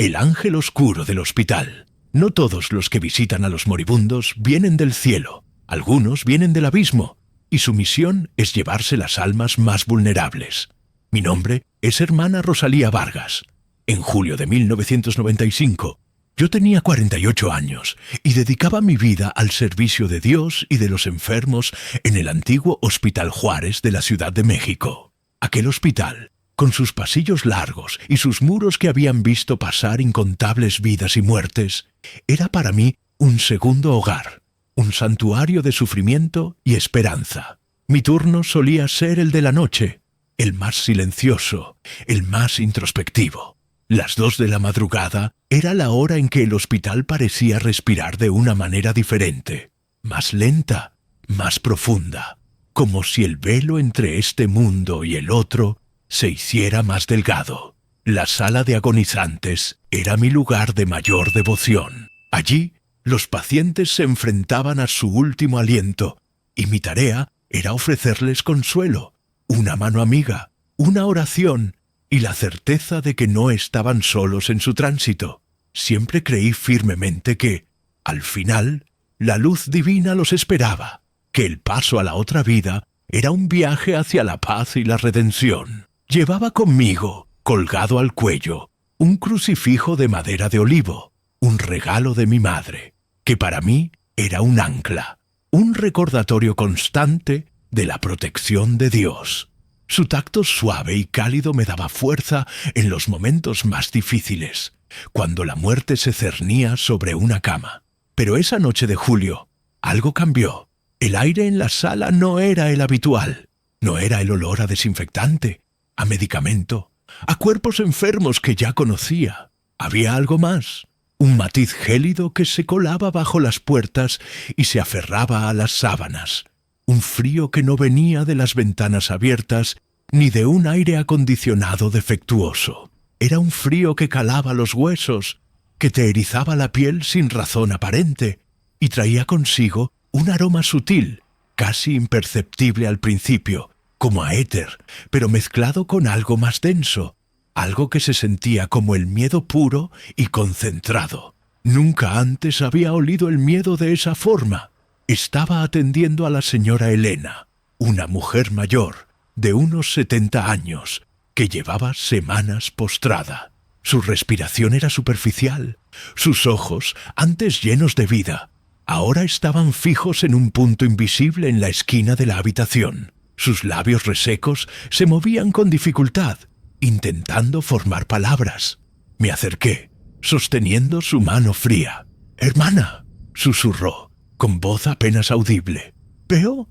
el ángel oscuro del hospital. No todos los que visitan a los moribundos vienen del cielo, algunos vienen del abismo, y su misión es llevarse las almas más vulnerables. Mi nombre es hermana Rosalía Vargas. En julio de 1995, yo tenía 48 años y dedicaba mi vida al servicio de Dios y de los enfermos en el antiguo Hospital Juárez de la Ciudad de México. Aquel hospital, con sus pasillos largos y sus muros que habían visto pasar incontables vidas y muertes, era para mí un segundo hogar, un santuario de sufrimiento y esperanza. Mi turno solía ser el de la noche, el más silencioso, el más introspectivo. Las 2 de la madrugada era la hora en que el hospital parecía respirar de una manera diferente, más lenta, más profunda, como si el velo entre este mundo y el otro se hiciera más delgado. La sala de agonizantes era mi lugar de mayor devoción. Allí, los pacientes se enfrentaban a su último aliento, y mi tarea era ofrecerles consuelo, una mano amiga, una oración y la certeza de que no estaban solos en su tránsito. Siempre creí firmemente que, al final, la luz divina los esperaba, que el paso a la otra vida era un viaje hacia la paz y la redención. Llevaba conmigo, colgado al cuello, un crucifijo de madera de olivo, un regalo de mi madre, que para mí era un ancla, un recordatorio constante de la protección de Dios. Su tacto suave y cálido me daba fuerza en los momentos más difíciles, cuando la muerte se cernía sobre una cama. Pero esa noche de julio, algo cambió. El aire en la sala no era el habitual, no era el olor a desinfectante, a medicamento, a cuerpos enfermos que ya conocía. Había algo más, un matiz gélido que se colaba bajo las puertas y se aferraba a las sábanas. Un frío que no venía de las ventanas abiertas ni de un aire acondicionado defectuoso. Era un frío que calaba los huesos, que te erizaba la piel sin razón aparente, y traía consigo un aroma sutil, casi imperceptible al principio, como a éter, pero mezclado con algo más denso, algo que se sentía como el miedo puro y concentrado. Nunca antes había olido el miedo de esa forma. Estaba atendiendo a la señora Elena, una mujer mayor, de unos 70 años, que llevaba semanas postrada. Su respiración era superficial, sus ojos, antes llenos de vida, ahora estaban fijos en un punto invisible en la esquina de la habitación. Sus labios resecos se movían con dificultad, intentando formar palabras. Me acerqué, sosteniendo su mano fría. «Hermana», susurró, con voz apenas audible. Veo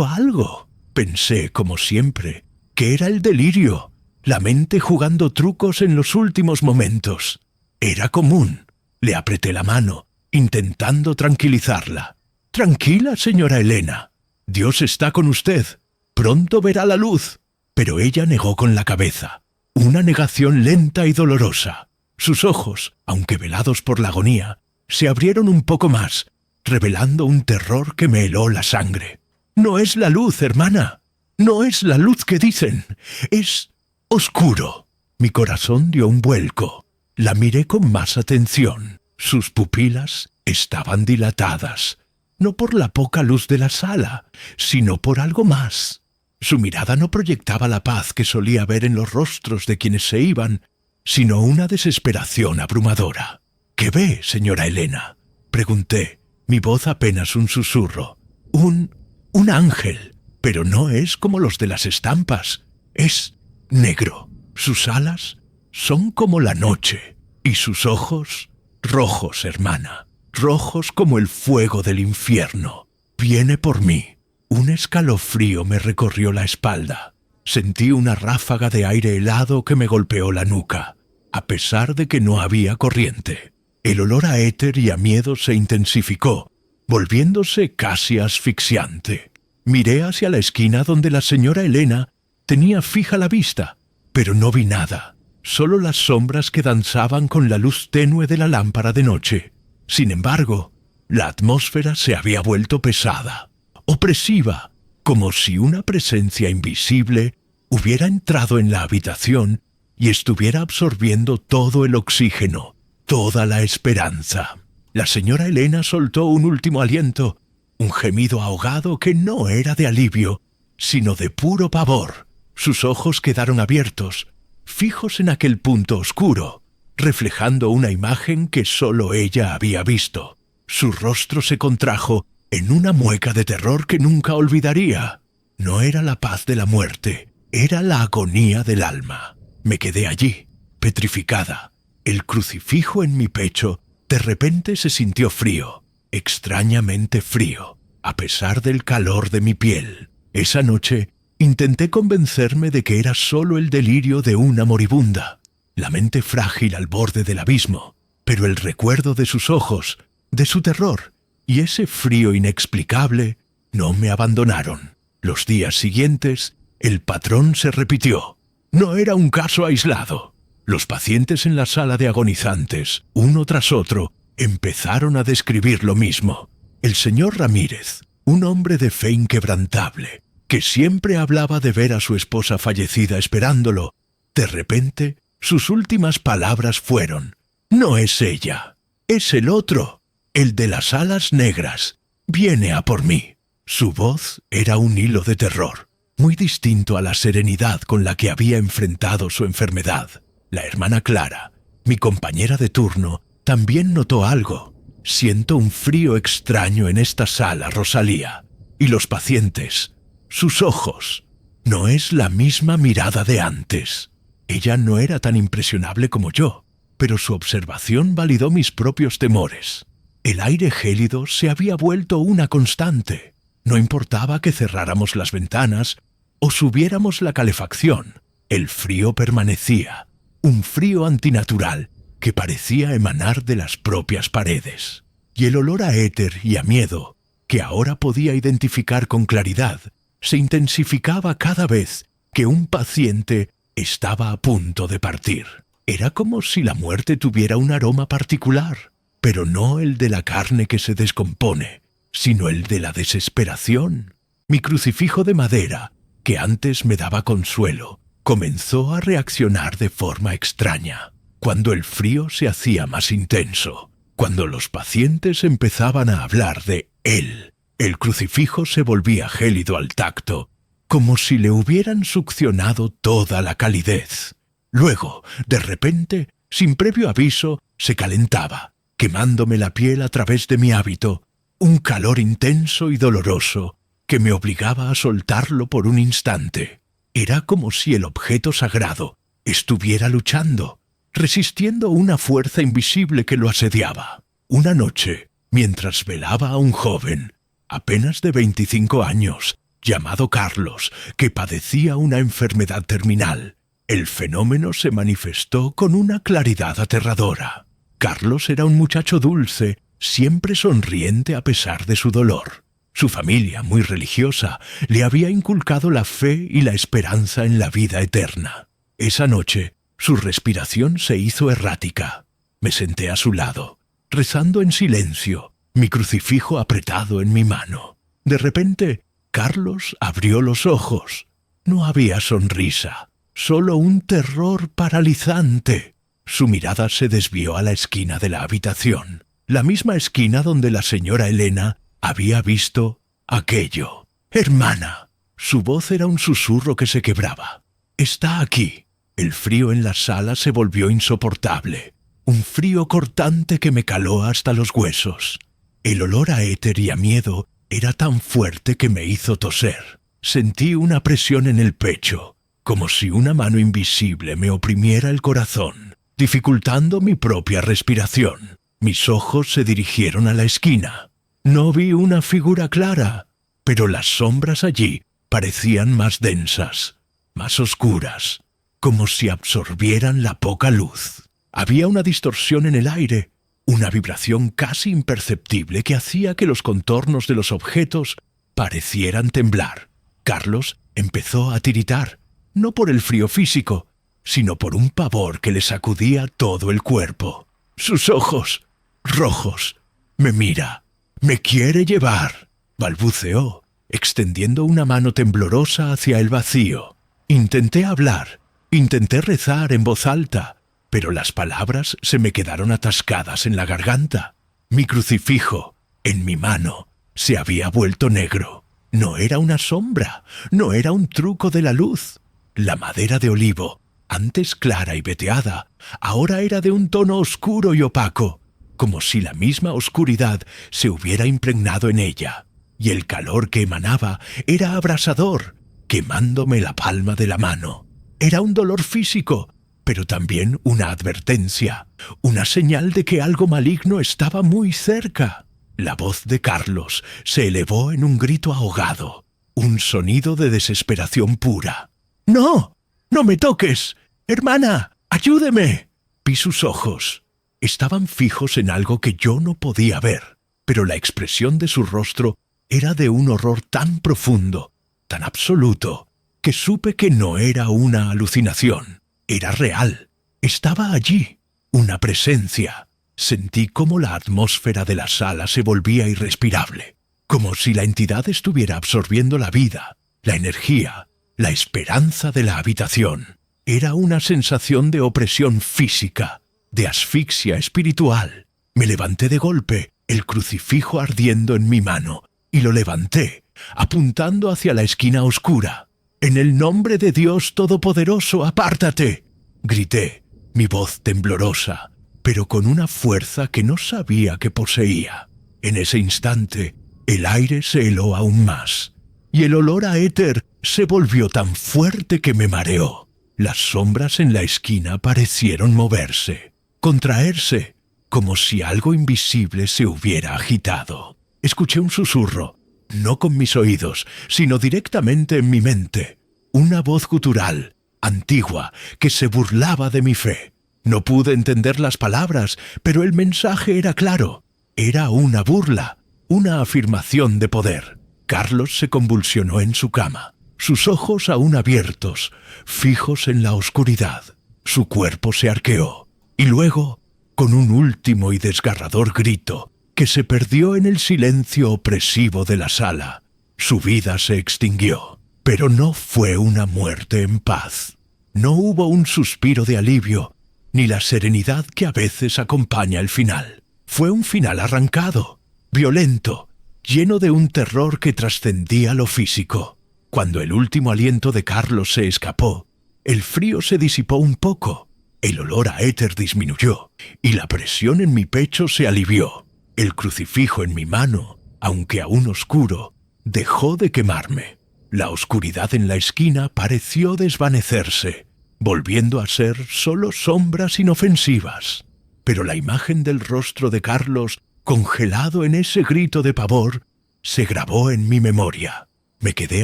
algo». Pensé, como siempre, que era el delirio, la mente jugando trucos en los últimos momentos. Era común. Le apreté la mano, intentando tranquilizarla. «Tranquila, señora Elena. Dios está con usted. Pronto verá la luz». Pero ella negó con la cabeza. Una negación lenta y dolorosa. Sus ojos, aunque velados por la agonía, se abrieron un poco más, revelando un terror que me heló la sangre. «No es la luz, hermana. No es la luz que dicen. Es oscuro». Mi corazón dio un vuelco. La miré con más atención. Sus pupilas estaban dilatadas, no por la poca luz de la sala, sino por algo más. Su mirada no proyectaba la paz que solía ver en los rostros de quienes se iban, sino una desesperación abrumadora. «¿Qué ve, señora Elena?», pregunté, mi voz apenas un susurro. Un ángel, pero no es como los de las estampas. Es negro. Sus alas son como la noche, y sus ojos rojos, hermana, rojos como el fuego del infierno. Viene por mí». Un escalofrío me recorrió la espalda. Sentí una ráfaga de aire helado que me golpeó la nuca, a pesar de que no había corriente. El olor a éter y a miedo se intensificó, volviéndose casi asfixiante. Miré hacia la esquina donde la señora Elena tenía fija la vista, pero no vi nada, solo las sombras que danzaban con la luz tenue de la lámpara de noche. Sin embargo, la atmósfera se había vuelto pesada, opresiva, como si una presencia invisible hubiera entrado en la habitación y estuviera absorbiendo todo el oxígeno, toda la esperanza. La señora Elena soltó un último aliento, un gemido ahogado que no era de alivio, sino de puro pavor. Sus ojos quedaron abiertos, fijos en aquel punto oscuro, reflejando una imagen que sólo ella había visto. Su rostro se contrajo en una mueca de terror que nunca olvidaría. No era la paz de la muerte, era la agonía del alma. Me quedé allí, petrificada. El crucifijo en mi pecho de repente se sintió frío, extrañamente frío, a pesar del calor de mi piel. Esa noche intenté convencerme de que era solo el delirio de una moribunda, la mente frágil al borde del abismo, pero el recuerdo de sus ojos, de su terror y ese frío inexplicable no me abandonaron. Los días siguientes, el patrón se repitió. No era un caso aislado. Los pacientes en la sala de agonizantes, uno tras otro, empezaron a describir lo mismo. El señor Ramírez, un hombre de fe inquebrantable, que siempre hablaba de ver a su esposa fallecida esperándolo, de repente, sus últimas palabras fueron: «No es ella, es el otro, el de las alas negras. Viene a por mí». Su voz era un hilo de terror, muy distinto a la serenidad con la que había enfrentado su enfermedad. La hermana Clara, mi compañera de turno, también notó algo. «Siento un frío extraño en esta sala, Rosalía. Y los pacientes, sus ojos, no es la misma mirada de antes». Ella no era tan impresionable como yo, pero su observación validó mis propios temores. El aire gélido se había vuelto una constante. No importaba que cerráramos las ventanas o subiéramos la calefacción, el frío permanecía, un frío antinatural que parecía emanar de las propias paredes. Y el olor a éter y a miedo, que ahora podía identificar con claridad, se intensificaba cada vez que un paciente estaba a punto de partir. Era como si la muerte tuviera un aroma particular, pero no el de la carne que se descompone, sino el de la desesperación. Mi crucifijo de madera, que antes me daba consuelo, comenzó a reaccionar de forma extraña. Cuando el frío se hacía más intenso, cuando los pacientes empezaban a hablar de él, el crucifijo se volvía gélido al tacto, como si le hubieran succionado toda la calidez. Luego, de repente, sin previo aviso, se calentaba, quemándome la piel a través de mi hábito, un calor intenso y doloroso que me obligaba a soltarlo por un instante. Era como si el objeto sagrado estuviera luchando, resistiendo una fuerza invisible que lo asediaba. Una noche, mientras velaba a un joven, apenas de 25 años, llamado Carlos, que padecía una enfermedad terminal, el fenómeno se manifestó con una claridad aterradora. Carlos era un muchacho dulce, siempre sonriente a pesar de su dolor. Su familia, muy religiosa, le había inculcado la fe y la esperanza en la vida eterna. Esa noche, su respiración se hizo errática. Me senté a su lado, rezando en silencio, mi crucifijo apretado en mi mano. De repente, Carlos abrió los ojos. No había sonrisa, solo un terror paralizante. Su mirada se desvió a la esquina de la habitación, la misma esquina donde la señora Elena había visto aquello. «Hermana». Su voz era un susurro que se quebraba. «Está aquí». El frío en la sala se volvió insoportable, un frío cortante que me caló hasta los huesos. El olor a éter y a miedo era tan fuerte que me hizo toser. Sentí una presión en el pecho, como si una mano invisible me oprimiera el corazón, dificultando mi propia respiración. Mis ojos se dirigieron a la esquina. No vi una figura clara, pero las sombras allí parecían más densas, más oscuras, como si absorbieran la poca luz. Había una distorsión en el aire, una vibración casi imperceptible que hacía que los contornos de los objetos parecieran temblar. Carlos empezó a tiritar, no por el frío físico, sino por un pavor que le sacudía todo el cuerpo. Sus ojos, rojos, me mira, me quiere llevar, balbuceó, extendiendo una mano temblorosa hacia el vacío. Intenté hablar, Intenté rezar en voz alta, pero las palabras se me quedaron atascadas en la garganta. Mi crucifijo, en mi mano, se había vuelto negro. No era una sombra, no era un truco de la luz. La madera de olivo, antes clara y veteada, ahora era de un tono oscuro y opaco, como si la misma oscuridad se hubiera impregnado en ella, y el calor que emanaba era abrasador, quemándome la palma de la mano. Era un dolor físico, pero también una advertencia, una señal de que algo maligno estaba muy cerca. La voz de Carlos se elevó en un grito ahogado, un sonido de desesperación pura. ¡No! ¡No me toques! ¡Hermana! ¡Ayúdeme! Vi sus ojos. Estaban fijos en algo que yo no podía ver, pero la expresión de su rostro era de un horror tan profundo, tan absoluto, que supe que no era una alucinación. Era real. Estaba allí. Una presencia. Sentí cómo la atmósfera de la sala se volvía irrespirable, como si la entidad estuviera absorbiendo la vida, la energía, la esperanza de la habitación. Era una sensación de opresión física, de asfixia espiritual. Me levanté de golpe, el crucifijo ardiendo en mi mano, y lo levanté, apuntando hacia la esquina oscura. «En el nombre de Dios Todopoderoso, apártate», grité, mi voz temblorosa, pero con una fuerza que no sabía que poseía. En ese instante, el aire se heló aún más, y el olor a éter se volvió tan fuerte que me mareó. Las sombras en la esquina parecieron moverse, contraerse, como si algo invisible se hubiera agitado. Escuché un susurro, no con mis oídos, sino directamente en mi mente. Una voz gutural, antigua, que se burlaba de mi fe. No pude entender las palabras, pero el mensaje era claro. Era una burla, una afirmación de poder. Carlos se convulsionó en su cama, sus ojos aún abiertos, fijos en la oscuridad. Su cuerpo se arqueó, y luego, con un último y desgarrador grito, que se perdió en el silencio opresivo de la sala, su vida se extinguió. Pero no fue una muerte en paz. No hubo un suspiro de alivio, ni la serenidad que a veces acompaña el final. Fue un final arrancado, violento, lleno de un terror que trascendía lo físico. Cuando el último aliento de Carlos se escapó, el frío se disipó un poco, el olor a éter disminuyó, y la presión en mi pecho se alivió. El crucifijo en mi mano, aunque aún oscuro, dejó de quemarme. La oscuridad en la esquina pareció desvanecerse, volviendo a ser solo sombras inofensivas. Pero la imagen del rostro de Carlos, congelado en ese grito de pavor, se grabó en mi memoria. Me quedé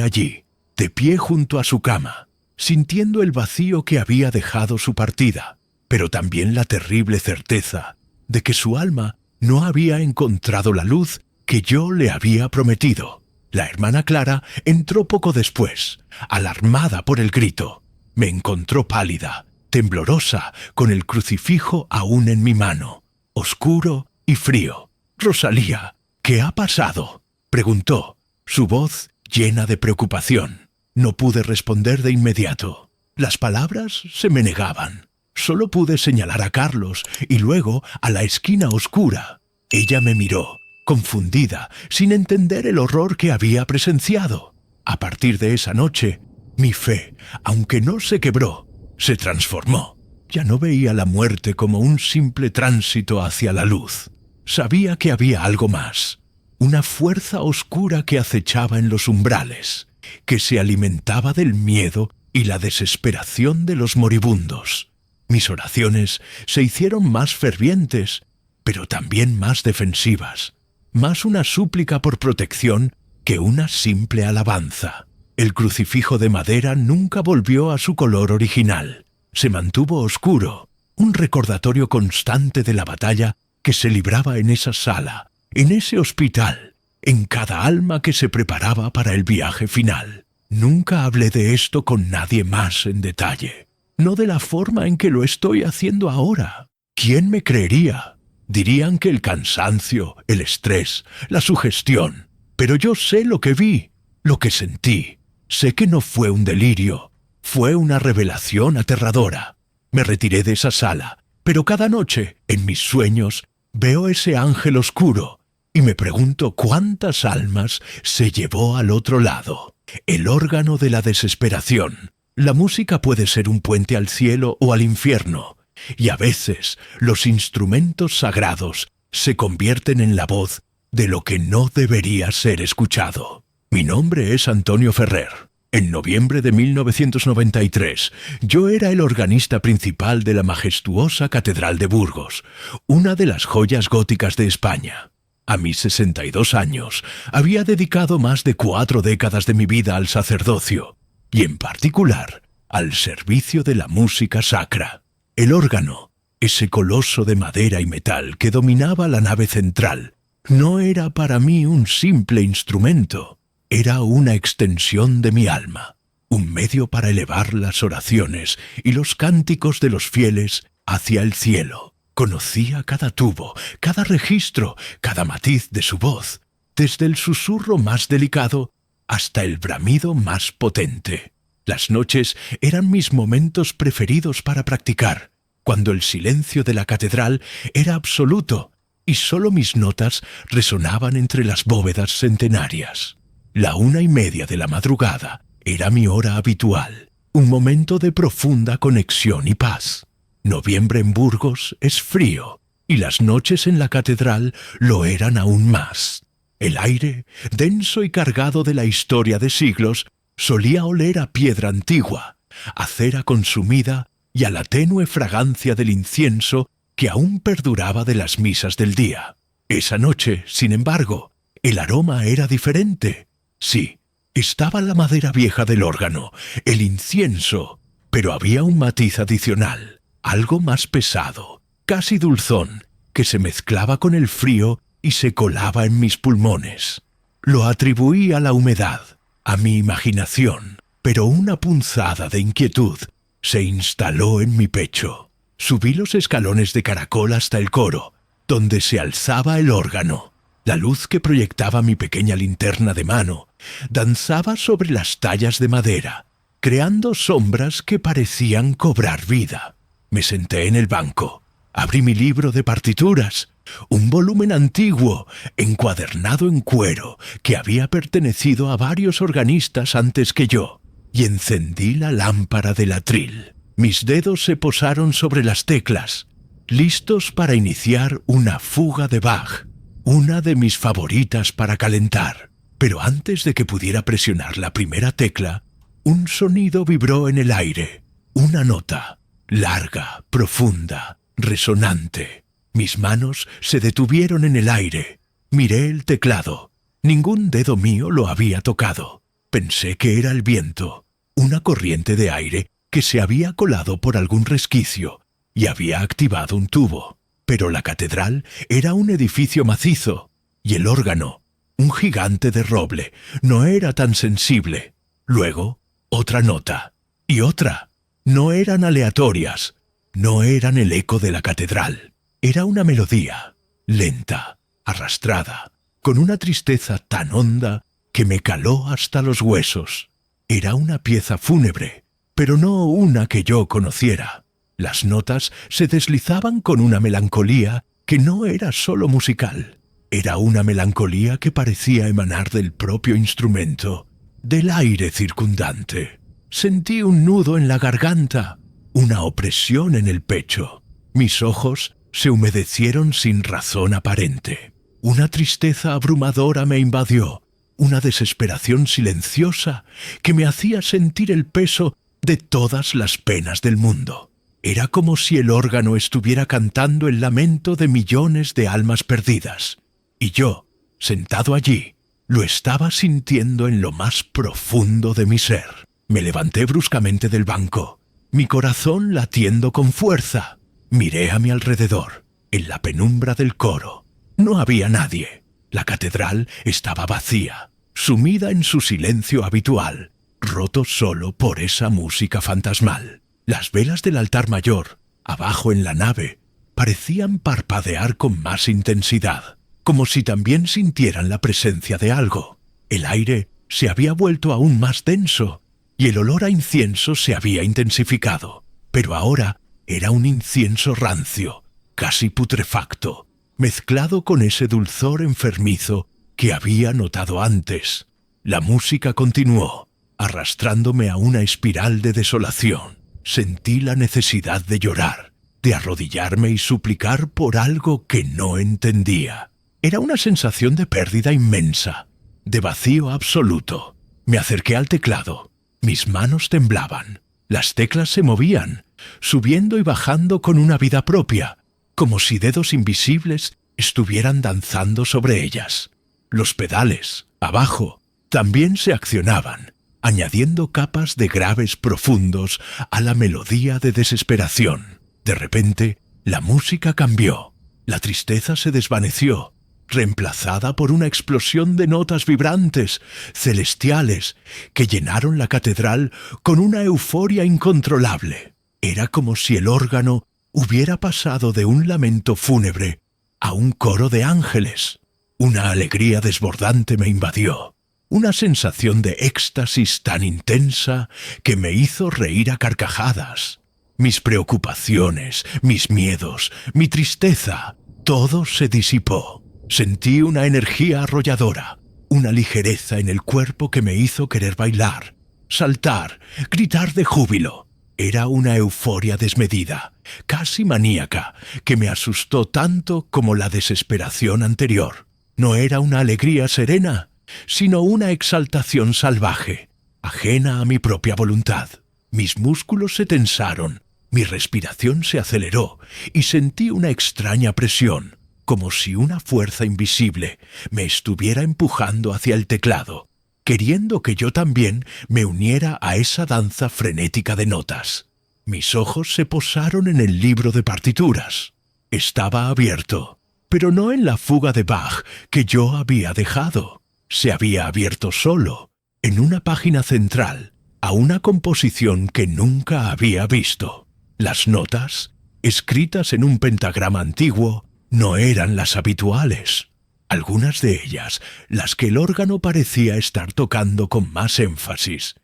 allí, de pie junto a su cama, sintiendo el vacío que había dejado su partida, pero también la terrible certeza de que su alma no había encontrado la luz que yo le había prometido. La hermana Clara entró poco después, alarmada por el grito. Me encontró pálida, temblorosa, con el crucifijo aún en mi mano, oscuro y frío. «Rosalía, ¿qué ha pasado?», preguntó, su voz llena de preocupación. No pude responder de inmediato. Las palabras se me negaban. Solo pude señalar a Carlos y luego a la esquina oscura. Ella me miró, confundida, sin entender el horror que había presenciado. A partir de esa noche, mi fe, aunque no se quebró, se transformó. Ya no veía la muerte como un simple tránsito hacia la luz. Sabía que había algo más, una fuerza oscura que acechaba en los umbrales, que se alimentaba del miedo y la desesperación de los moribundos. Mis oraciones se hicieron más fervientes, pero también más defensivas, más una súplica por protección que una simple alabanza. El crucifijo de madera nunca volvió a su color original. Se mantuvo oscuro, un recordatorio constante de la batalla que se libraba en esa sala, en ese hospital, en cada alma que se preparaba para el viaje final. Nunca hablé de esto con nadie más en detalle, no de la forma en que lo estoy haciendo ahora. ¿Quién me creería? Dirían que el cansancio, el estrés, la sugestión. Pero yo sé lo que vi, lo que sentí. Sé que no fue un delirio, Fue una revelación aterradora. Me retiré de esa sala, pero cada noche, en mis sueños, veo ese ángel oscuro y me pregunto cuántas almas se llevó al otro lado. El órgano de la desesperación. La música puede ser un puente al cielo o al infierno, y a veces los instrumentos sagrados se convierten en la voz de lo que no debería ser escuchado. Mi nombre es Antonio Ferrer. En noviembre de 1993, yo era el organista principal de la majestuosa Catedral de Burgos, una de las joyas góticas de España. A mis 62 años, había dedicado más de 4 décadas de mi vida al sacerdocio, y en particular, al servicio de la música sacra. El órgano, ese coloso de madera y metal que dominaba la nave central, no era para mí un simple instrumento, era una extensión de mi alma, un medio para elevar las oraciones y los cánticos de los fieles hacia el cielo. Conocía cada tubo, cada registro, cada matiz de su voz, desde el susurro más delicado hasta el bramido más potente. Las noches eran mis momentos preferidos para practicar, cuando el silencio de la catedral era absoluto y solo mis notas resonaban entre las bóvedas centenarias. La 1:30 de la madrugada era mi hora habitual, un momento de profunda conexión y paz. Noviembre en Burgos es frío, y las noches en la catedral lo eran aún más. El aire, denso y cargado de la historia de siglos, solía oler a piedra antigua, a cera consumida y a la tenue fragancia del incienso que aún perduraba de las misas del día. Esa noche, sin embargo, el aroma era diferente. Sí, estaba la madera vieja del órgano, el incienso, pero había un matiz adicional, algo más pesado, casi dulzón, que se mezclaba con el frío y se colaba en mis pulmones. Lo atribuí a la humedad, a mi imaginación, pero una punzada de inquietud se instaló en mi pecho. Subí los escalones de caracol hasta el coro, donde se alzaba el órgano. La luz que proyectaba mi pequeña linterna de mano danzaba sobre las tallas de madera, creando sombras que parecían cobrar vida. Me senté en el banco, abrí mi libro de partituras, un volumen antiguo, encuadernado en cuero, que había pertenecido a varios organistas antes que yo, y encendí la lámpara del atril. Mis dedos se posaron sobre las teclas, listos para iniciar una fuga de Bach, una de mis favoritas para calentar. Pero antes de que pudiera presionar la primera tecla, un sonido vibró en el aire, una nota, larga, profunda, resonante. Mis manos se detuvieron en el aire. Miré el teclado. Ningún dedo mío lo había tocado. Pensé que era el viento, una corriente de aire que se había colado por algún resquicio y había activado un tubo. Pero la catedral era un edificio macizo, y el órgano, un gigante de roble, no era tan sensible. Luego, otra nota, y otra. No eran aleatorias, no eran el eco de la catedral. Era una melodía, lenta, arrastrada, con una tristeza tan honda que me caló hasta los huesos. Era una pieza fúnebre, pero no una que yo conociera. Las notas se deslizaban con una melancolía que no era solo musical. Era una melancolía que parecía emanar del propio instrumento, del aire circundante. Sentí un nudo en la garganta, una opresión en el pecho. Mis ojos se humedecieron sin razón aparente. Una tristeza abrumadora me invadió, una desesperación silenciosa que me hacía sentir el peso de todas las penas del mundo. Era como si el órgano estuviera cantando el lamento de millones de almas perdidas. Y yo, sentado allí, lo estaba sintiendo en lo más profundo de mi ser. Me levanté bruscamente del banco, mi corazón latiendo con fuerza. Miré a mi alrededor, en la penumbra del coro. No había nadie. La catedral estaba vacía, sumida en su silencio habitual, roto solo por esa música fantasmal. Las velas del altar mayor, abajo en la nave, parecían parpadear con más intensidad, como si también sintieran la presencia de algo. El aire se había vuelto aún más denso, y el olor a incienso se había intensificado, pero ahora era un incienso rancio, casi putrefacto, mezclado con ese dulzor enfermizo que había notado antes. La música continuó, arrastrándome a una espiral de desolación. Sentí la necesidad de llorar, de arrodillarme y suplicar por algo que no entendía. Era una sensación de pérdida inmensa, de vacío absoluto. Me acerqué al teclado. Mis manos temblaban. Las teclas se movían, subiendo y bajando con una vida propia, como si dedos invisibles estuvieran danzando sobre ellas. Los pedales, abajo, también se accionaban, añadiendo capas de graves profundos a la melodía de desesperación. De repente, la música cambió. La tristeza se desvaneció, reemplazada por una explosión de notas vibrantes, celestiales, que llenaron la catedral con una euforia incontrolable. Era como si el órgano hubiera pasado de un lamento fúnebre a un coro de ángeles. Una alegría desbordante me invadió, una sensación de éxtasis tan intensa que me hizo reír a carcajadas. Mis preocupaciones, mis miedos, mi tristeza, todo se disipó. Sentí una energía arrolladora, una ligereza en el cuerpo que me hizo querer bailar, saltar, gritar de júbilo. Era una euforia desmedida, casi maníaca, que me asustó tanto como la desesperación anterior. No era una alegría serena, sino una exaltación salvaje, ajena a mi propia voluntad. Mis músculos se tensaron, mi respiración se aceleró y sentí una extraña presión, como si una fuerza invisible me estuviera empujando hacia el teclado, queriendo que yo también me uniera a esa danza frenética de notas. Mis ojos se posaron en el libro de partituras. Estaba abierto, pero no en la fuga de Bach que yo había dejado. Se había abierto solo, en una página central, a una composición que nunca había visto. Las notas, escritas en un pentagrama antiguo, no eran las habituales. Algunas de ellas, las que el órgano parecía estar tocando con más énfasis,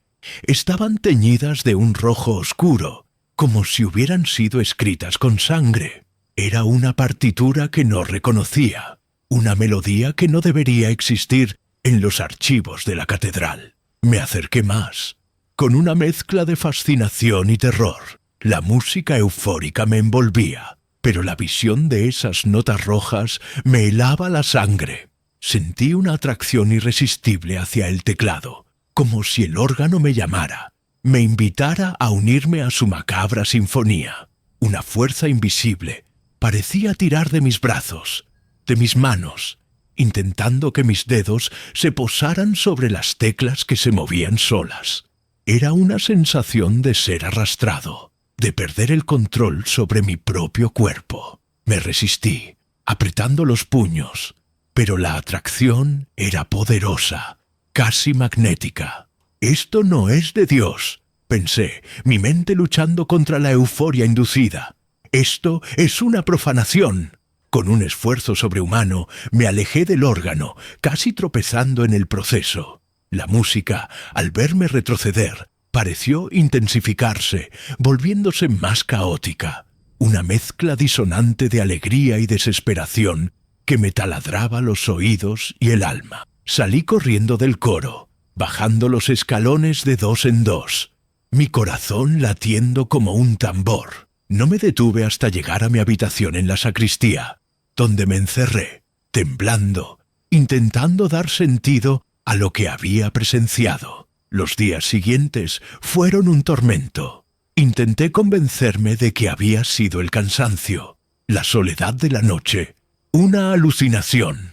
estaban teñidas de un rojo oscuro, como si hubieran sido escritas con sangre. Era una partitura que no reconocía, una melodía que no debería existir en los archivos de la catedral. Me acerqué más, con una mezcla de fascinación y terror. La música eufórica me envolvía, pero la visión de esas notas rojas me helaba la sangre. Sentí una atracción irresistible hacia el teclado, como si el órgano me llamara, me invitara a unirme a su macabra sinfonía. Una fuerza invisible parecía tirar de mis brazos, de mis manos, intentando que mis dedos se posaran sobre las teclas que se movían solas. Era una sensación de ser arrastrado, de perder el control sobre mi propio cuerpo. Me resistí, apretando los puños, pero la atracción era poderosa, casi magnética. Esto no es de Dios, pensé, mi mente luchando contra la euforia inducida. Esto es una profanación. Con un esfuerzo sobrehumano me alejé del órgano, casi tropezando en el proceso. La música, al verme retroceder, pareció intensificarse, volviéndose más caótica. Una mezcla disonante de alegría y desesperación que me taladraba los oídos y el alma. Salí corriendo del coro, bajando los escalones de dos en dos, mi corazón latiendo como un tambor. No me detuve hasta llegar a mi habitación en la sacristía, donde me encerré, temblando, intentando dar sentido a lo que había presenciado. Los días siguientes fueron un tormento. Intenté convencerme de que había sido el cansancio, la soledad de la noche, una alucinación.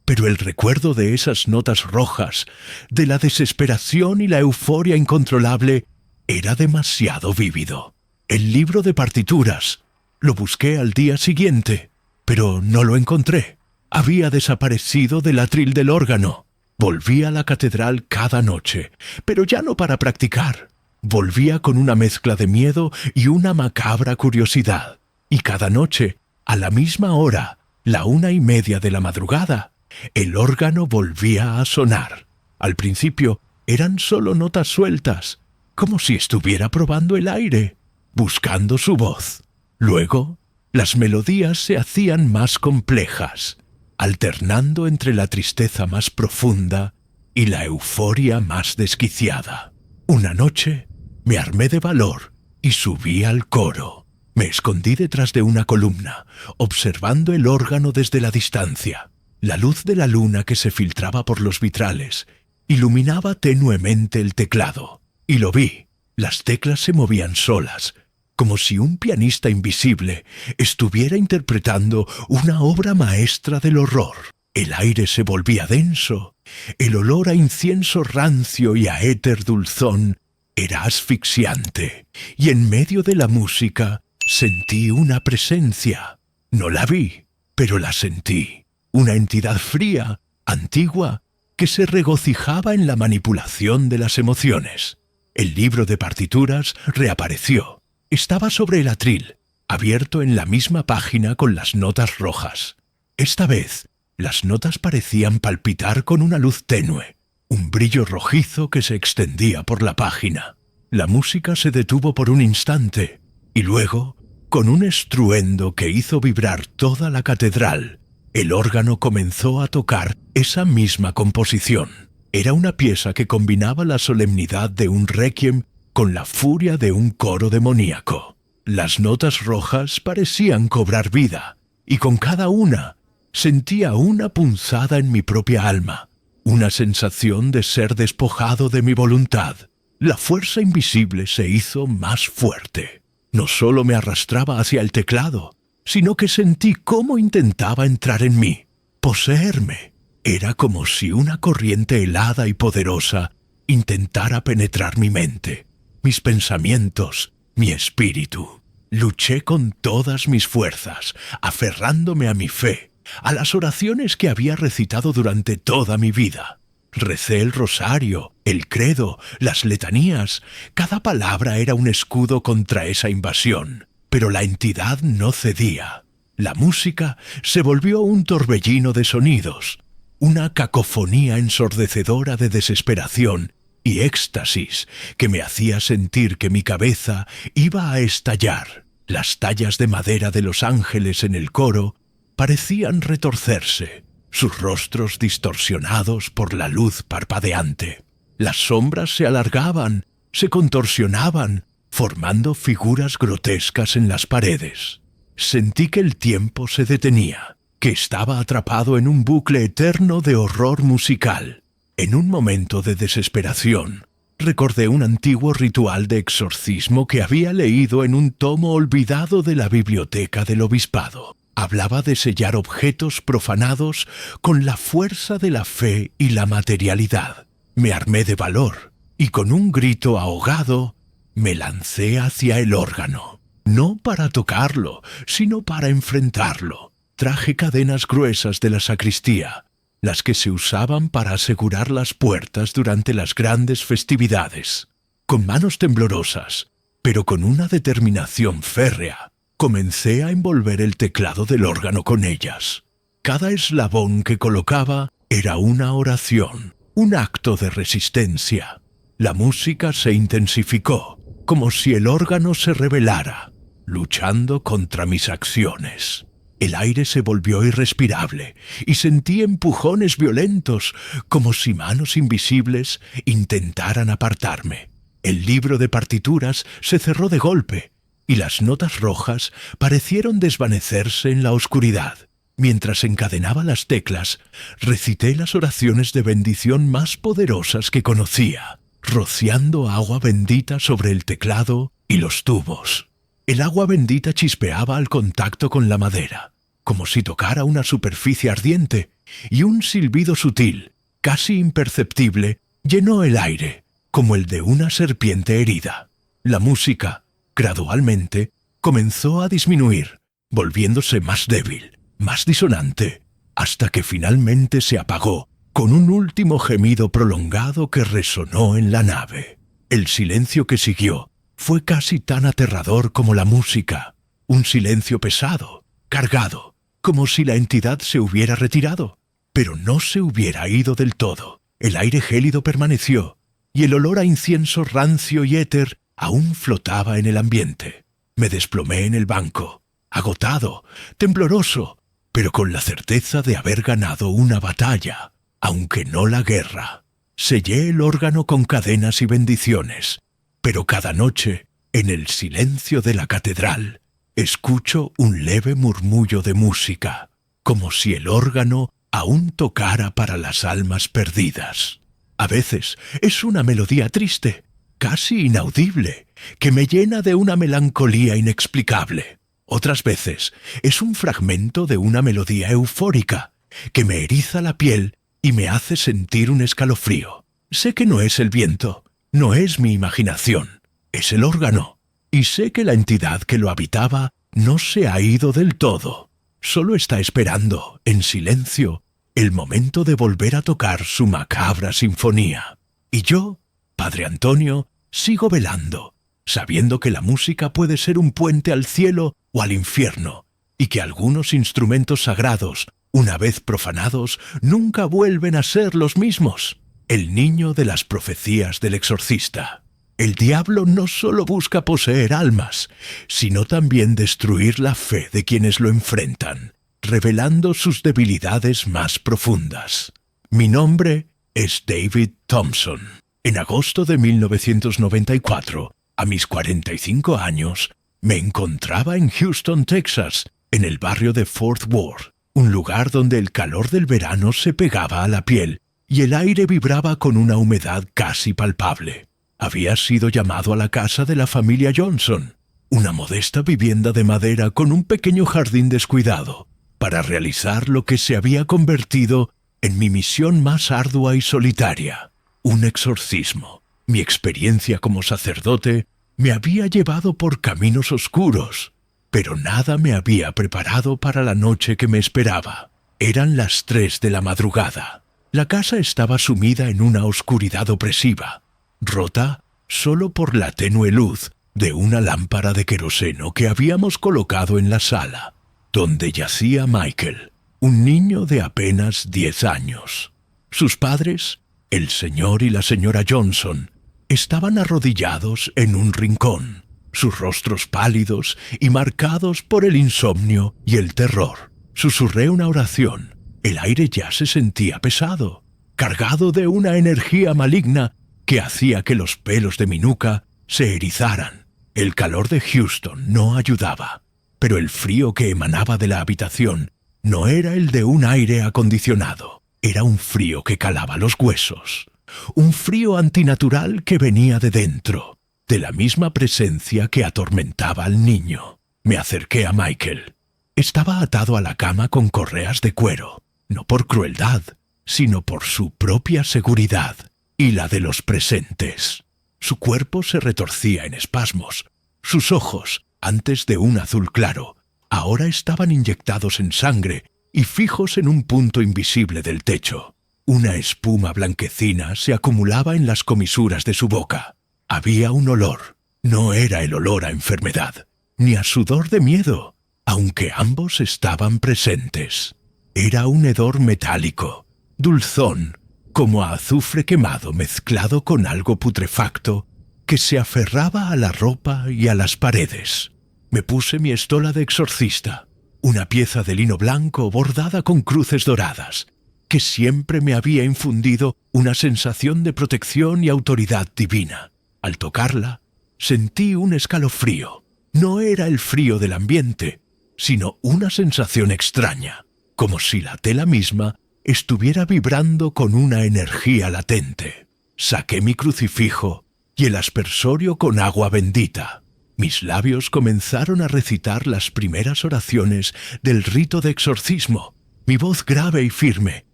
Pero el recuerdo de esas notas rojas, de la desesperación y la euforia incontrolable, era demasiado vívido. El libro de partituras. Lo busqué al día siguiente, pero no lo encontré. Había desaparecido del atril del órgano. Volví a la catedral cada noche, pero ya no para practicar. Volvía con una mezcla de miedo y una macabra curiosidad. Y cada noche, a la misma hora, la 1:30 de la madrugada, el órgano volvía a sonar. Al principio eran solo notas sueltas, como si estuviera probando el aire, buscando su voz. Luego, las melodías se hacían más complejas, alternando entre la tristeza más profunda y la euforia más desquiciada. Una noche, me armé de valor y subí al coro. Me escondí detrás de una columna, observando el órgano desde la distancia. La luz de la luna que se filtraba por los vitrales iluminaba tenuemente el teclado. Y lo vi. Las teclas se movían solas, como si un pianista invisible estuviera interpretando una obra maestra del horror. El aire se volvía denso, el olor a incienso rancio y a éter dulzón era asfixiante, y en medio de la música sentí una presencia. No la vi, pero la sentí. Una entidad fría, antigua, que se regocijaba en la manipulación de las emociones. El libro de partituras reapareció. Estaba sobre el atril, abierto en la misma página con las notas rojas. Esta vez, las notas parecían palpitar con una luz tenue, un brillo rojizo que se extendía por la página. La música se detuvo por un instante, y luego, con un estruendo que hizo vibrar toda la catedral, el órgano comenzó a tocar esa misma composición. Era una pieza que combinaba la solemnidad de un requiem con la furia de un coro demoníaco. Las notas rojas parecían cobrar vida, y con cada una sentía una punzada en mi propia alma, una sensación de ser despojado de mi voluntad. La fuerza invisible se hizo más fuerte. No solo me arrastraba hacia el teclado, sino que sentí cómo intentaba entrar en mí, poseerme. Era como si una corriente helada y poderosa intentara penetrar mi mente, mis pensamientos, mi espíritu. Luché con todas mis fuerzas, aferrándome a mi fe, a las oraciones que había recitado durante toda mi vida. Recé el rosario, el credo, las letanías. Cada palabra era un escudo contra esa invasión, pero la entidad no cedía. La música se volvió un torbellino de sonidos, una cacofonía ensordecedora de desesperación y éxtasis que me hacía sentir que mi cabeza iba a estallar. Las tallas de madera de los ángeles en el coro parecían retorcerse, sus rostros distorsionados por la luz parpadeante. Las sombras se alargaban, se contorsionaban, formando figuras grotescas en las paredes. Sentí que el tiempo se detenía, que estaba atrapado en un bucle eterno de horror musical. En un momento de desesperación, recordé un antiguo ritual de exorcismo que había leído en un tomo olvidado de la biblioteca del obispado. Hablaba de sellar objetos profanados con la fuerza de la fe y la materialidad. Me armé de valor y con un grito ahogado me lancé hacia el órgano. No para tocarlo, sino para enfrentarlo. Traje cadenas gruesas de la sacristía, las que se usaban para asegurar las puertas durante las grandes festividades. Con manos temblorosas, pero con una determinación férrea, comencé a envolver el teclado del órgano con ellas. Cada eslabón que colocaba era una oración, un acto de resistencia. La música se intensificó, como si el órgano se rebelara, luchando contra mis acciones. El aire se volvió irrespirable y sentí empujones violentos, como si manos invisibles intentaran apartarme. El libro de partituras se cerró de golpe y las notas rojas parecieron desvanecerse en la oscuridad. Mientras encadenaba las teclas, recité las oraciones de bendición más poderosas que conocía, rociando agua bendita sobre el teclado y los tubos. El agua bendita chispeaba al contacto con la madera, como si tocara una superficie ardiente, y un silbido sutil, casi imperceptible, llenó el aire, como el de una serpiente herida. La música, gradualmente, comenzó a disminuir, volviéndose más débil, más disonante, hasta que finalmente se apagó, con un último gemido prolongado que resonó en la nave. El silencio que siguió fue casi tan aterrador como la música, un silencio pesado, cargado, como si la entidad se hubiera retirado, pero no se hubiera ido del todo. El aire gélido permaneció, y el olor a incienso rancio y éter aún flotaba en el ambiente. Me desplomé en el banco, agotado, tembloroso, pero con la certeza de haber ganado una batalla, aunque no la guerra. Sellé el órgano con cadenas y bendiciones, pero cada noche, en el silencio de la catedral, escucho un leve murmullo de música, como si el órgano aún tocara para las almas perdidas. A veces es una melodía triste, casi inaudible, que me llena de una melancolía inexplicable. Otras veces es un fragmento de una melodía eufórica, que me eriza la piel y me hace sentir un escalofrío. Sé que no es el viento, no es mi imaginación, es el órgano, y sé que la entidad que lo habitaba no se ha ido del todo. Solo está esperando, en silencio, el momento de volver a tocar su macabra sinfonía. Y yo, Padre Antonio, sigo velando, sabiendo que la música puede ser un puente al cielo o al infierno, y que algunos instrumentos sagrados, una vez profanados, nunca vuelven a ser los mismos. El niño de las profecías del exorcista. El diablo no solo busca poseer almas, sino también destruir la fe de quienes lo enfrentan, revelando sus debilidades más profundas. Mi nombre es David Thompson. En agosto de 1994, a mis 45 años, me encontraba en Houston, Texas, en el barrio de Fort Worth, un lugar donde el calor del verano se pegaba a la piel y el aire vibraba con una humedad casi palpable. Había sido llamado a la casa de la familia Johnson, una modesta vivienda de madera con un pequeño jardín descuidado, para realizar lo que se había convertido en mi misión más ardua y solitaria, un exorcismo. Mi experiencia como sacerdote me había llevado por caminos oscuros, pero nada me había preparado para la noche que me esperaba. Eran las 3 de la madrugada. La casa estaba sumida en una oscuridad opresiva, rota solo por la tenue luz de una lámpara de queroseno que habíamos colocado en la sala, donde yacía Michael, un niño de apenas 10 años. Sus padres, el señor y la señora Johnson, estaban arrodillados en un rincón, sus rostros pálidos y marcados por el insomnio y el terror. Susurré una oración. El aire ya se sentía pesado, cargado de una energía maligna que hacía que los pelos de mi nuca se erizaran. El calor de Houston no ayudaba, pero el frío que emanaba de la habitación no era el de un aire acondicionado. Era un frío que calaba los huesos, un frío antinatural que venía de dentro, de la misma presencia que atormentaba al niño. Me acerqué a Michael. Estaba atado a la cama con correas de cuero, no por crueldad, sino por su propia seguridad y la de los presentes. Su cuerpo se retorcía en espasmos. Sus ojos, antes de un azul claro, ahora estaban inyectados en sangre y fijos en un punto invisible del techo. Una espuma blanquecina se acumulaba en las comisuras de su boca. Había un olor. No era el olor a enfermedad, ni a sudor de miedo, aunque ambos estaban presentes. Era un hedor metálico, dulzón, como a azufre quemado mezclado con algo putrefacto que se aferraba a la ropa y a las paredes. Me puse mi estola de exorcista, una pieza de lino blanco bordada con cruces doradas, que siempre me había infundido una sensación de protección y autoridad divina. Al tocarla, sentí un escalofrío. No era el frío del ambiente, sino una sensación extraña, como si la tela misma estuviera vibrando con una energía latente. Saqué mi crucifijo y el aspersorio con agua bendita. Mis labios comenzaron a recitar las primeras oraciones del rito de exorcismo, mi voz grave y firme,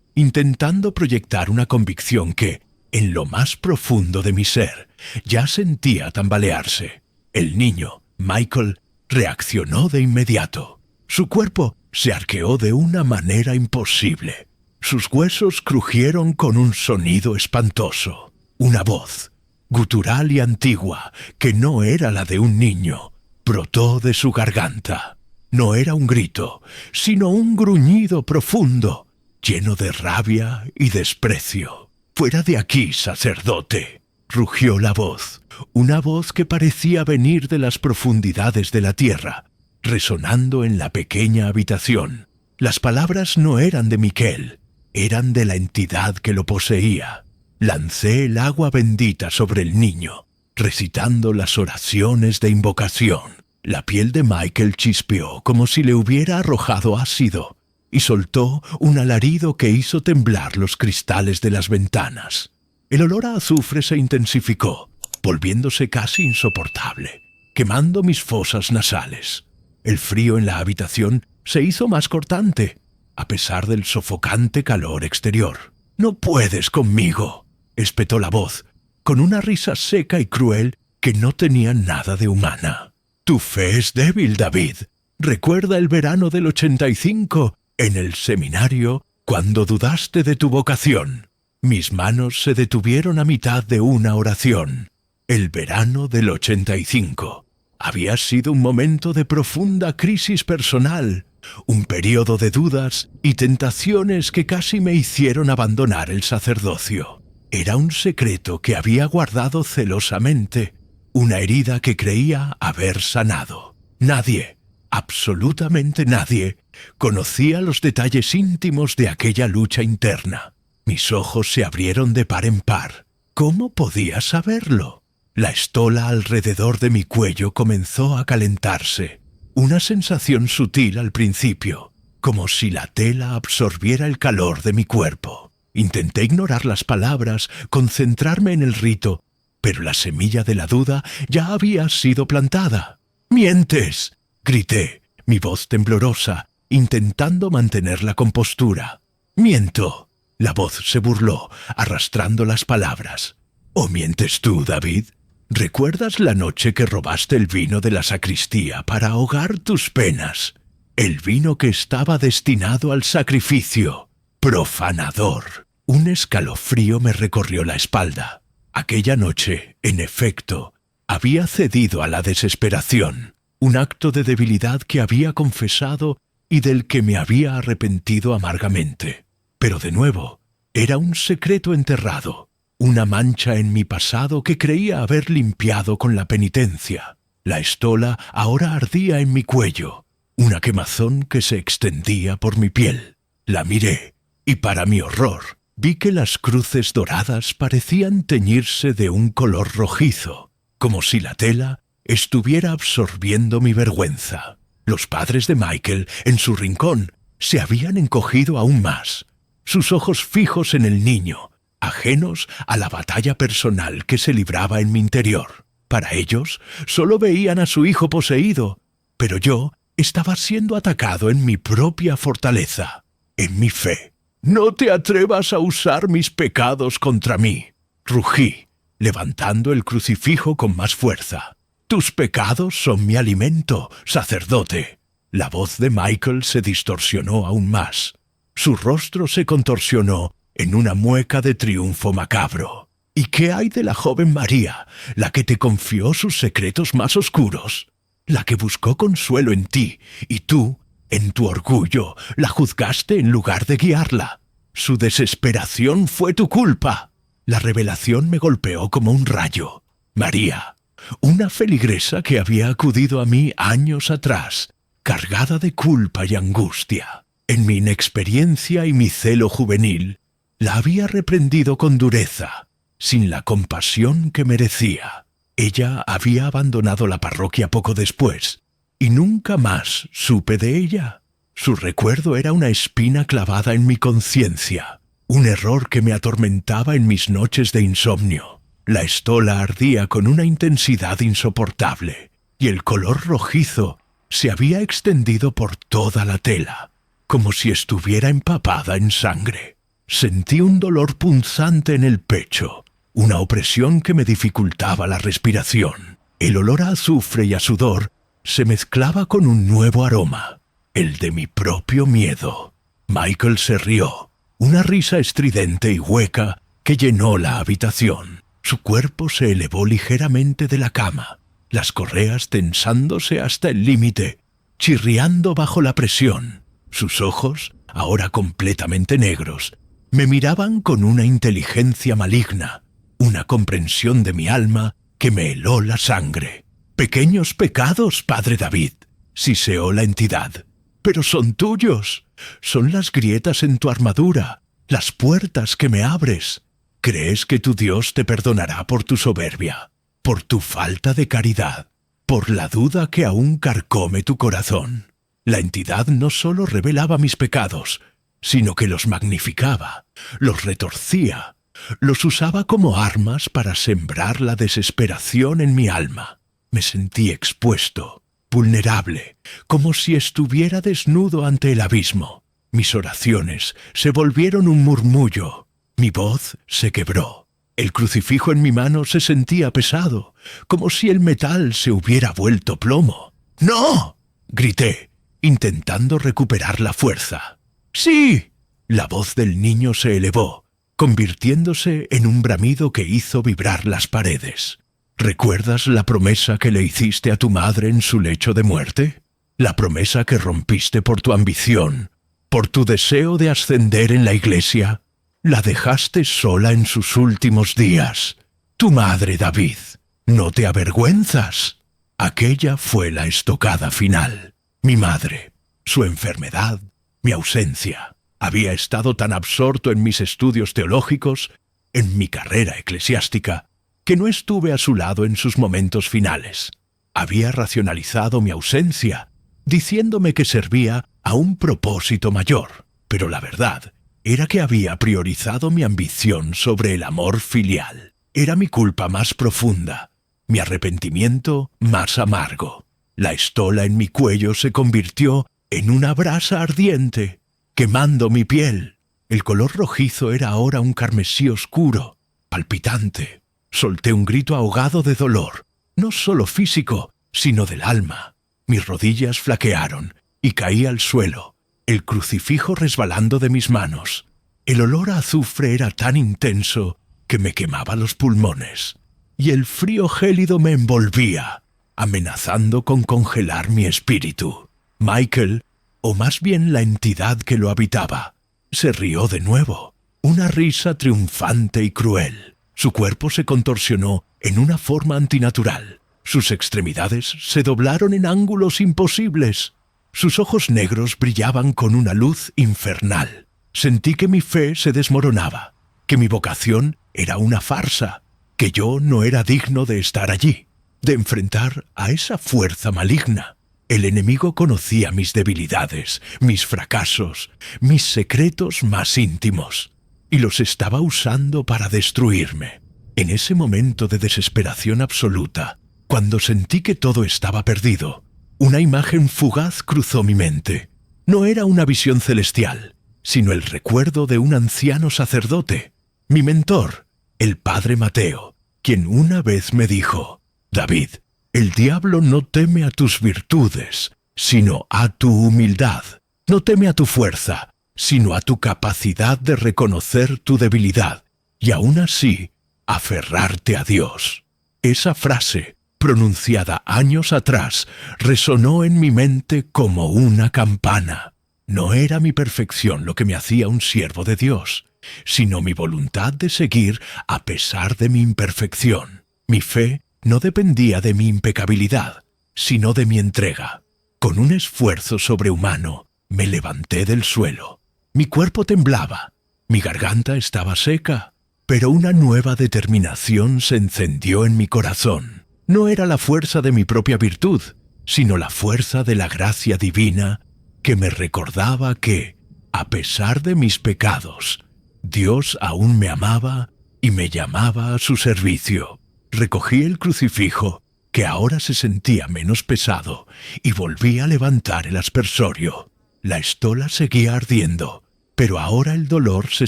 intentando proyectar una convicción que, en lo más profundo de mi ser, ya sentía tambalearse. El niño, Michael, reaccionó de inmediato. Su cuerpo se arqueó de una manera imposible. Sus huesos crujieron con un sonido espantoso. Una voz, gutural y antigua, que no era la de un niño, brotó de su garganta. No era un grito, sino un gruñido profundo, lleno de rabia y desprecio. «Fuera de aquí, sacerdote». rugió la voz, una voz que parecía venir de las profundidades de la tierra, resonando en la pequeña habitación. Las palabras no eran de Miquel, eran de la entidad que lo poseía. Lancé el agua bendita sobre el niño, recitando las oraciones de invocación. La piel de Michael chispeó como si le hubiera arrojado ácido y soltó un alarido que hizo temblar los cristales de las ventanas. El olor a azufre se intensificó, volviéndose casi insoportable, quemando mis fosas nasales. El frío en la habitación se hizo más cortante, a pesar del sofocante calor exterior. «No puedes conmigo», espetó la voz, con una risa seca y cruel que no tenía nada de humana. «Tu fe es débil, David. Recuerda el verano del 85, en el seminario, cuando dudaste de tu vocación. Mis manos se detuvieron a mitad de una oración. El verano del 85. Había sido un momento de profunda crisis personal, un periodo de dudas y tentaciones que casi me hicieron abandonar el sacerdocio. Era un secreto que había guardado celosamente, una herida que creía haber sanado. Nadie, absolutamente nadie, conocía los detalles íntimos de aquella lucha interna. Mis ojos se abrieron de par en par. ¿Cómo podía saberlo? La estola alrededor de mi cuello comenzó a calentarse. Una sensación sutil al principio, como si la tela absorbiera el calor de mi cuerpo. Intenté ignorar las palabras, concentrarme en el rito, pero la semilla de la duda ya había sido plantada. «¡Mientes!», grité, mi voz temblorosa, intentando mantener la compostura. «¡Miento!». La voz se burló, arrastrando las palabras. «¿O mientes tú, David? ¿Recuerdas la noche que robaste el vino de la sacristía para ahogar tus penas? El vino que estaba destinado al sacrificio. Profanador». Un escalofrío me recorrió la espalda. Aquella noche, en efecto, había cedido a la desesperación, un acto de debilidad que había confesado y del que me había arrepentido amargamente. Pero de nuevo, era un secreto enterrado, una mancha en mi pasado que creía haber limpiado con la penitencia. La estola ahora ardía en mi cuello, una quemazón que se extendía por mi piel. La miré, y para mi horror, vi que las cruces doradas parecían teñirse de un color rojizo, como si la tela estuviera absorbiendo mi vergüenza. Los padres de Michael, en su rincón, se habían encogido aún más, sus ojos fijos en el niño, ajenos a la batalla personal que se libraba en mi interior. Para ellos, solo veían a su hijo poseído, pero yo estaba siendo atacado en mi propia fortaleza, en mi fe. «No te atrevas a usar mis pecados contra mí», rugí, levantando el crucifijo con más fuerza. «Tus pecados son mi alimento, sacerdote». La voz de Michael se distorsionó aún más. Su rostro se contorsionó en una mueca de triunfo macabro. «¿Y qué hay de la joven María, la que te confió sus secretos más oscuros? La que buscó consuelo en ti, y tú, en tu orgullo, la juzgaste en lugar de guiarla. Su desesperación fue tu culpa». La revelación me golpeó como un rayo. María, una feligresa que había acudido a mí años atrás, cargada de culpa y angustia. En mi inexperiencia y mi celo juvenil, la había reprendido con dureza, sin la compasión que merecía. Ella había abandonado la parroquia poco después, y nunca más supe de ella. Su recuerdo era una espina clavada en mi conciencia, un error que me atormentaba en mis noches de insomnio. La estola ardía con una intensidad insoportable, y el color rojizo se había extendido por toda la tela, como si estuviera empapada en sangre. Sentí un dolor punzante en el pecho, una opresión que me dificultaba la respiración. El olor a azufre y a sudor se mezclaba con un nuevo aroma, el de mi propio miedo. Michael se rió, una risa estridente y hueca que llenó la habitación. Su cuerpo se elevó ligeramente de la cama, las correas tensándose hasta el límite, chirriando bajo la presión. Sus ojos, ahora completamente negros, me miraban con una inteligencia maligna. una comprensión de mi alma que me heló la sangre. Pequeños pecados, padre David, siseó la entidad, pero son tuyos. Son las grietas en tu armadura, las puertas que me abres. ¿Crees que tu Dios te perdonará por tu soberbia, por tu falta de caridad, por la duda que aún carcome tu corazón? La entidad no solo revelaba mis pecados, sino que los magnificaba, los retorcía, los usaba como armas para sembrar la desesperación en mi alma. Me sentí expuesto, vulnerable, como si estuviera desnudo ante el abismo. Mis oraciones se volvieron un murmullo. Mi voz se quebró. El crucifijo en mi mano se sentía pesado, como si el metal se hubiera vuelto plomo. ¡No!, grité, intentando recuperar la fuerza. ¡Sí! La voz del niño se elevó, convirtiéndose en un bramido que hizo vibrar las paredes. ¿Recuerdas la promesa que le hiciste a tu madre en su lecho de muerte? La promesa que rompiste por tu ambición, por tu deseo de ascender en la iglesia. La dejaste sola en sus últimos días. Tu madre, David. ¿No te avergüenzas? Aquella fue la estocada final. Mi madre, su enfermedad, mi ausencia. Había estado tan absorto en mis estudios teológicos, en mi carrera eclesiástica, que no estuve a su lado en sus momentos finales. Había racionalizado mi ausencia, diciéndome que servía a un propósito mayor, pero la verdad era que había priorizado mi ambición sobre el amor filial. Era mi culpa más profunda, mi arrepentimiento más amargo. La estola en mi cuello se convirtió en una brasa ardiente, quemando mi piel. El color rojizo era ahora un carmesí oscuro, palpitante. Solté un grito ahogado de dolor, no solo físico, sino del alma. Mis rodillas flaquearon y caí al suelo, el crucifijo resbalando de mis manos. El olor a azufre era tan intenso que me quemaba los pulmones, y el frío gélido me envolvía, amenazando con congelar mi espíritu. Michael, o más bien la entidad que lo habitaba, se rió de nuevo, una risa triunfante y cruel. Su cuerpo se contorsionó en una forma antinatural. Sus extremidades se doblaron en ángulos imposibles. Sus ojos negros brillaban con una luz infernal. Sentí que mi fe se desmoronaba, que mi vocación era una farsa, que yo no era digno de estar allí, de enfrentar a esa fuerza maligna. El enemigo conocía mis debilidades, mis fracasos, mis secretos más íntimos, y los estaba usando para destruirme. En ese momento de desesperación absoluta, cuando sentí que todo estaba perdido, una imagen fugaz cruzó mi mente. No era una visión celestial, sino el recuerdo de un anciano sacerdote, mi mentor, el padre Mateo, quien una vez me dijo: «David, el diablo no teme a tus virtudes, sino a tu humildad. No teme a tu fuerza, sino a tu capacidad de reconocer tu debilidad y aún así aferrarte a Dios». Esa frase, pronunciada años atrás, resonó en mi mente como una campana. No era mi perfección lo que me hacía un siervo de Dios, sino mi voluntad de seguir a pesar de mi imperfección. Mi fe no dependía de mi impecabilidad, sino de mi entrega. Con un esfuerzo sobrehumano, me levanté del suelo. Mi cuerpo temblaba, mi garganta estaba seca, pero una nueva determinación se encendió en mi corazón. No era la fuerza de mi propia virtud, sino la fuerza de la gracia divina que me recordaba que, a pesar de mis pecados, Dios aún me amaba y me llamaba a su servicio. Recogí el crucifijo, que ahora se sentía menos pesado, y volví a levantar el aspersorio. La estola seguía ardiendo, pero ahora el dolor se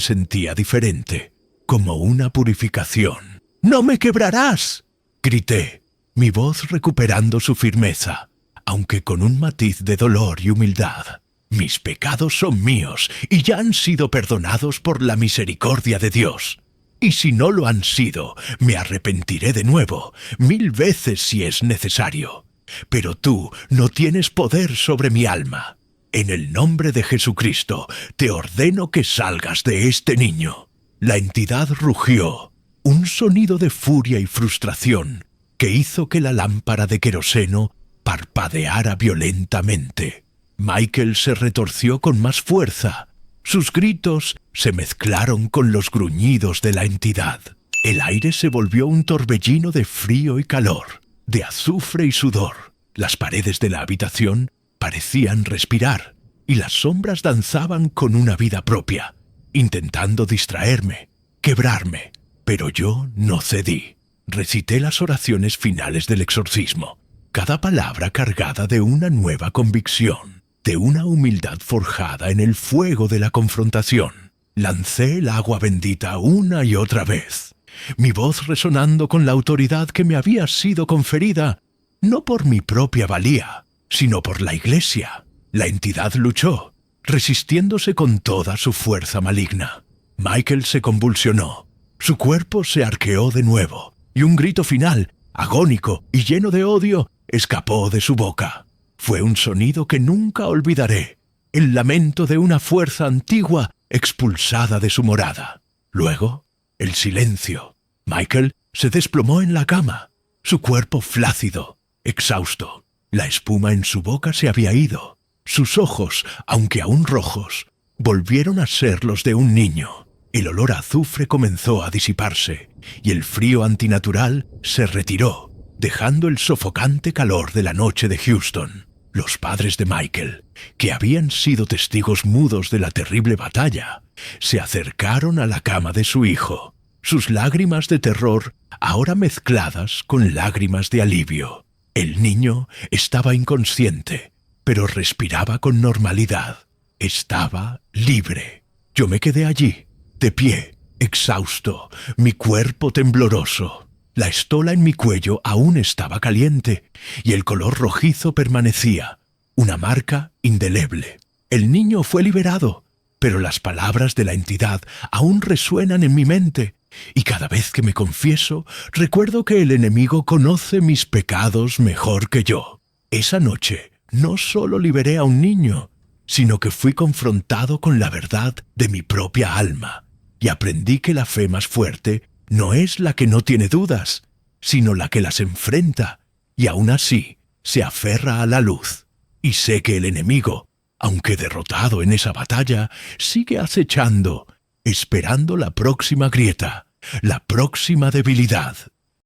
sentía diferente, como una purificación. «¡No me quebrarás!», grité, mi voz recuperando su firmeza, aunque con un matiz de dolor y humildad. «Mis pecados son míos y ya han sido perdonados por la misericordia de Dios. Y si no lo han sido, me arrepentiré de nuevo, 1000 veces si es necesario. Pero tú no tienes poder sobre mi alma. En el nombre de Jesucristo, te ordeno que salgas de este niño». La entidad rugió, un sonido de furia y frustración que hizo que la lámpara de queroseno parpadeara violentamente. Michael se retorció con más fuerza. Sus gritos se mezclaron con los gruñidos de la entidad. El aire se volvió un torbellino de frío y calor, de azufre y sudor. Las paredes de la habitación parecían respirar, y las sombras danzaban con una vida propia, intentando distraerme, quebrarme. Pero yo no cedí. Recité las oraciones finales del exorcismo, cada palabra cargada de una nueva convicción, de una humildad forjada en el fuego de la confrontación. Lancé el agua bendita una y otra vez, mi voz resonando con la autoridad que me había sido conferida, no por mi propia valía, sino por la Iglesia. La entidad luchó, resistiéndose con toda su fuerza maligna. Michael se convulsionó, su cuerpo se arqueó de nuevo, y un grito final, agónico y lleno de odio, escapó de su boca. Fue un sonido que nunca olvidaré, el lamento de una fuerza antigua expulsada de su morada. Luego, el silencio. Michael se desplomó en la cama, su cuerpo flácido, exhausto. La espuma en su boca se había ido. Sus ojos, aunque aún rojos, volvieron a ser los de un niño. El olor a azufre comenzó a disiparse, y el frío antinatural se retiró, dejando el sofocante calor de la noche de Houston. Los padres de Michael, que habían sido testigos mudos de la terrible batalla, se acercaron a la cama de su hijo, sus lágrimas de terror ahora mezcladas con lágrimas de alivio. El niño estaba inconsciente, pero respiraba con normalidad. Estaba libre. Yo me quedé allí, de pie, exhausto, mi cuerpo tembloroso. La estola en mi cuello aún estaba caliente, y el color rojizo permanecía, una marca indeleble. El niño fue liberado, pero las palabras de la entidad aún resuenan en mi mente, y cada vez que me confieso, recuerdo que el enemigo conoce mis pecados mejor que yo. Esa noche no solo liberé a un niño, sino que fui confrontado con la verdad de mi propia alma, y aprendí que la fe más fuerte no es la que no tiene dudas, sino la que las enfrenta, y aún así se aferra a la luz. Y sé que el enemigo, aunque derrotado en esa batalla, sigue acechando, esperando la próxima grieta, la próxima debilidad.